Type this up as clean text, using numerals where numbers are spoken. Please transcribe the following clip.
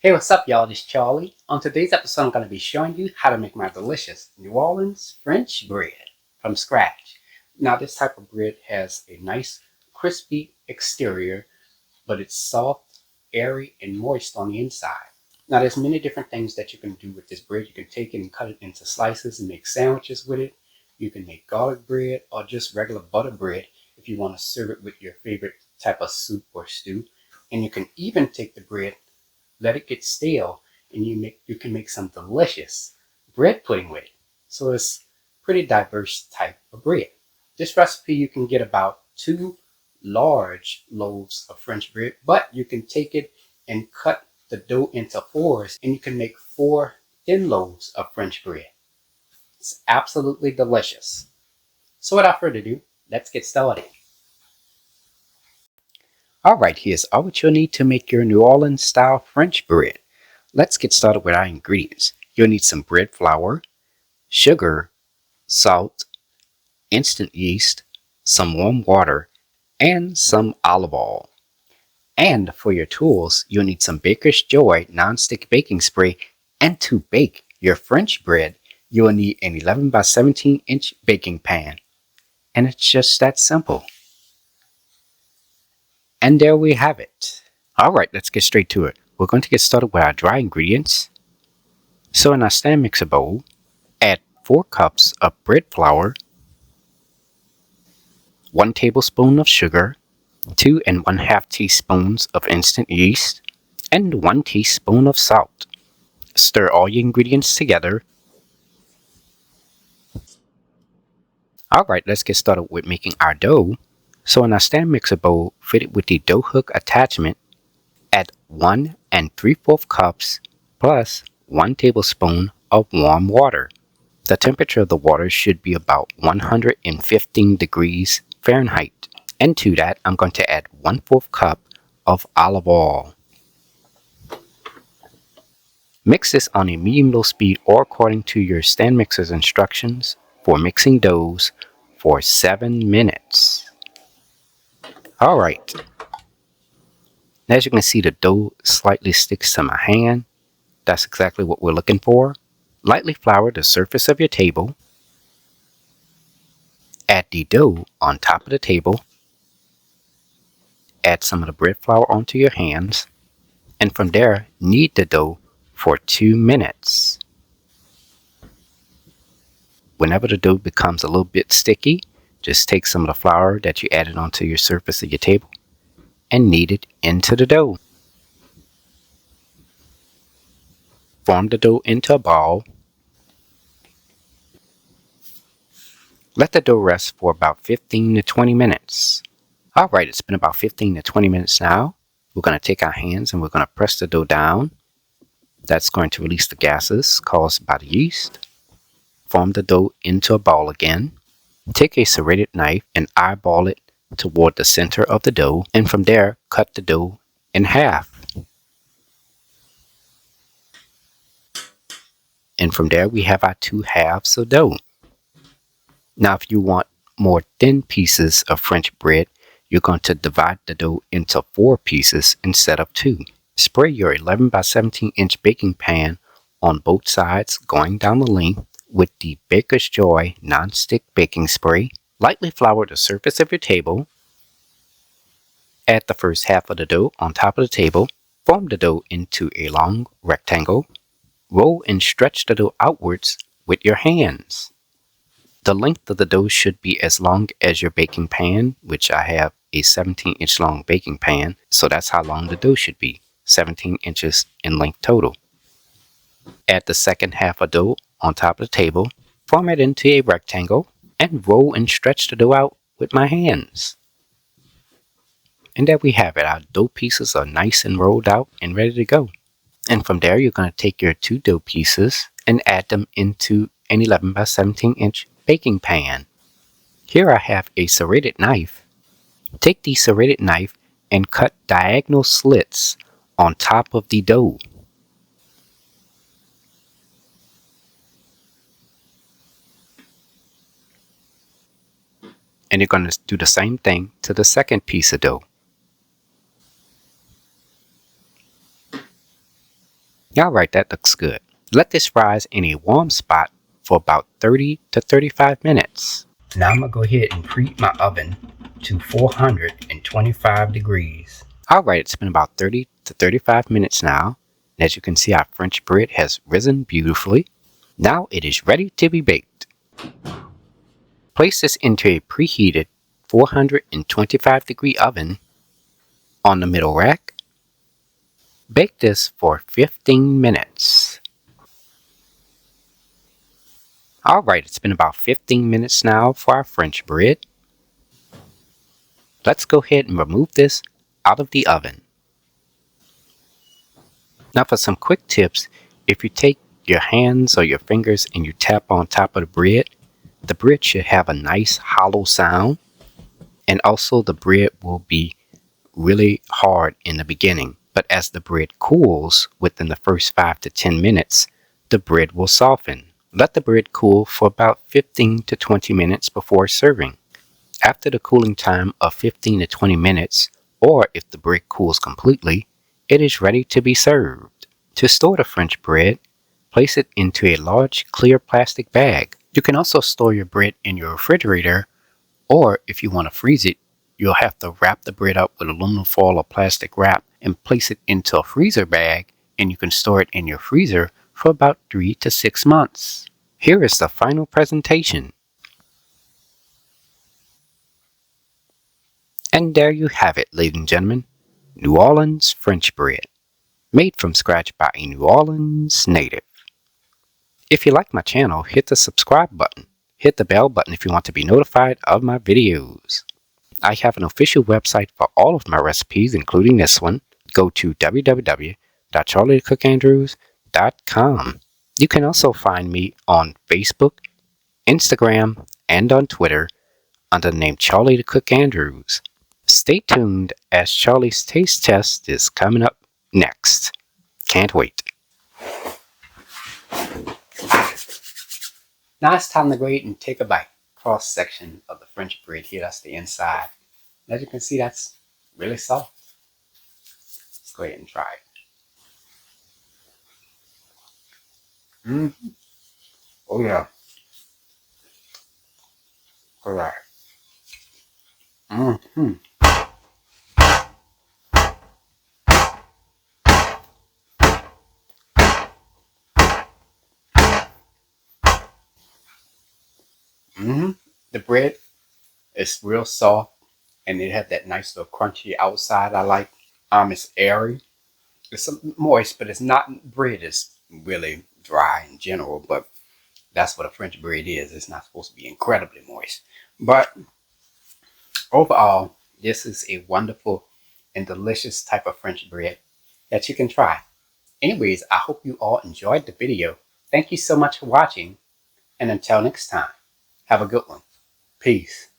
Hey, what's up, y'all? This is Charlie. On today's episode, I'm going to be showing you how to make my delicious New Orleans French bread from scratch. Now, this type of bread has a nice, crispy exterior, but it's soft, airy, and moist on the inside. Now, there's many different things that you can do with this bread. You can take it and cut it into slices and make sandwiches with it. You can make garlic bread or just regular butter bread if you want to serve it with your favorite type of soup or stew. And you can even take the bread, let it get stale, and you can make some delicious bread pudding with it. So it's pretty diverse type of bread. This recipe you can get about 2 large loaves of French bread, but you can take it and cut the dough into 4s, and you can make 4 thin loaves of French bread. It's absolutely delicious. So without further ado, let's get started. Alright, here's all what you'll need to make your New Orleans style French bread. Let's get started with our ingredients. You'll need some bread flour, sugar, salt, instant yeast, some warm water, and some olive oil. And for your tools, you'll need some Baker's Joy nonstick baking spray, and to bake your French bread, you will need an 11 by 17 inch baking pan. And it's just that simple. And there we have it. Alright, let's get straight to it. We're going to get started with our dry ingredients. So in our stand mixer bowl, add 4 cups of bread flour, 1 tablespoon of sugar, 2 1/2 teaspoons of instant yeast, and 1 teaspoon of salt. Stir all your ingredients together. Alright, let's get started with making our dough. So in our stand mixer bowl, fitted with the dough hook attachment, add 1 3/4 cups plus 1 tablespoon of warm water. The temperature of the water should be about 115 degrees Fahrenheit. And to that, I'm going to add 1/4 cup of olive oil. Mix this on a medium-low speed or according to your stand mixer's instructions for mixing doughs for 7 minutes. Alright. As you can see, the dough slightly sticks to my hand. That's exactly what we're looking for. Lightly flour the surface of your table. Add the dough on top of the table. Add some of the bread flour onto your hands. And from there, knead the dough for 2 minutes. Whenever the dough becomes a little bit sticky, just take some of the flour that you added onto your surface of your table and knead it into the dough. Form the dough into a ball. Let the dough rest for about 15 to 20 minutes. Alright, it's been about 15 to 20 minutes now. We're going to take our hands and we're going to press the dough down. That's going to release the gases caused by the yeast. Form the dough into a ball again. Take a serrated knife and eyeball it toward the center of the dough, and from there, cut the dough in half. And from there, we have our 2 halves of dough. Now, if you want more thin pieces of French bread, you're going to divide the dough into 4 pieces instead of 2. Spray your 11 by 17 inch baking pan on both sides, going down the length with the Baker's Joy nonstick baking spray. Lightly flour the surface of your table. Add the first half of the dough on top of the table. Form the dough into a long rectangle. Roll and stretch the dough outwards with your hands. The length of the dough should be as long as your baking pan, which I have a 17-inch long baking pan, so that's how long the dough should be, 17 inches in length total. Add the second half of dough on top of the table, form it into a rectangle, and roll and stretch the dough out with my hands. And there we have it. Our dough pieces are nice and rolled out and ready to go. And from there, you're going to take your 2 dough pieces and add them into an 11 by 17 inch baking pan. Here I have a serrated knife. Take the serrated knife and cut diagonal slits on top of the dough. And you're going to do the same thing to the second piece of dough. Alright, that looks good. Let this rise in a warm spot for about 30 to 35 minutes. Now I'm going to go ahead and preheat my oven to 425 degrees. Alright, it's been about 30 to 35 minutes now. And as you can see, our French bread has risen beautifully. Now it is ready to be baked. Place this into a preheated 425 degree oven on the middle rack. Bake this for 15 minutes. Alright, it's been about 15 minutes now for our French bread. Let's go ahead and remove this out of the oven. Now for some quick tips, if you take your hands or your fingers and you tap on top of the bread should have a nice hollow sound. And also the bread will be really hard in the beginning, but as the bread cools within the first 5 to 10 minutes, the bread will soften. Let the bread cool for about 15 to 20 minutes before serving. After the cooling time of 15 to 20 minutes, or if the bread cools completely, it is ready to be served. To store the French bread, place it into a large clear plastic bag. You can also store your bread in your refrigerator, or if you want to freeze it, you'll have to wrap the bread up with aluminum foil or plastic wrap and place it into a freezer bag, and you can store it in your freezer for about 3 to 6 months. Here is the final presentation. And there you have it, ladies and gentlemen. New Orleans French bread, made from scratch by a New Orleans native. If you like my channel, hit the subscribe button. Hit the bell button if you want to be notified of my videos. I have an official website for all of my recipes, including this one. Go to www.charliethecookandrews.com. You can also find me on Facebook, Instagram, and on Twitter under the name Charlie the Cook Andrews. Stay tuned as Charlie's taste test is coming up next. Can't wait. Now it's time to go ahead and take a bite. Cross section of the French bread here, that's the inside. As you can see, that's really soft. Let's go ahead and try it. Oh yeah. Alright. The bread is real soft, and it has that nice little crunchy outside. I like. It's airy. It's moist, but it's not. Bread is really dry in general, but that's what a French bread is. It's not supposed to be incredibly moist. But overall, this is a wonderful and delicious type of French bread that you can try. Anyways, I hope you all enjoyed the video. Thank you so much for watching, and until next time, have a good one. Peace.